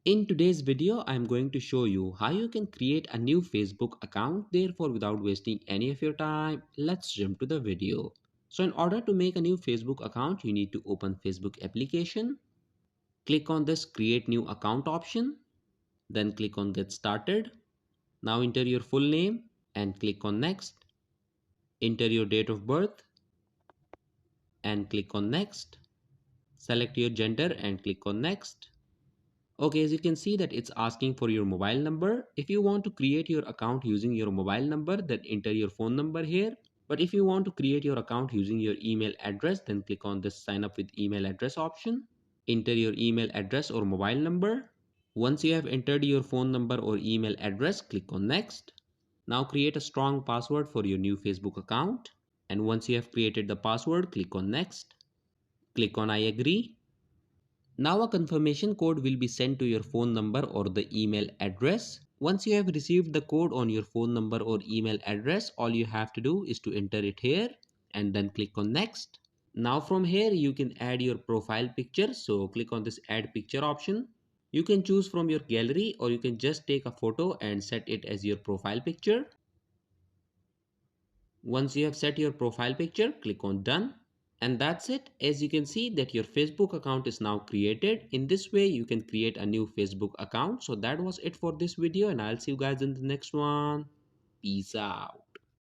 In today's video, I'm going to show you how you can create a new Facebook account. Therefore, without wasting any of your time, let's jump to the video. So in order to make a new Facebook account, you need to open Facebook application. Click on this create new account option. Then click on get started. Now enter your full name and click on next. Enter your date of birth and click on next. Select your gender and click on next. Okay, as you can see that it's asking for your mobile number. If you want to create your account using your mobile number, then enter your phone number here. But if you want to create your account using your email address, then click on this sign up with email address option. Enter your email address or mobile number. Once you have entered your phone number or email address, click on next. Now create a strong password for your new Facebook account. And once you have created the password, click on next. Click on I agree. Now a confirmation code will be sent to your phone number or the email address. Once you have received the code on your phone number or email address, all you have to do is to enter it here and then click on next. Now from here you can add your profile picture. So click on this add picture option. You can choose from your gallery or you can just take a photo and set it as your profile picture. Once you have set your profile picture, click on done. And that's it. As you can see that your Facebook account is now created. In this way you can create a new Facebook account. So that was it for this video and I'll see you guys in the next one. Peace out.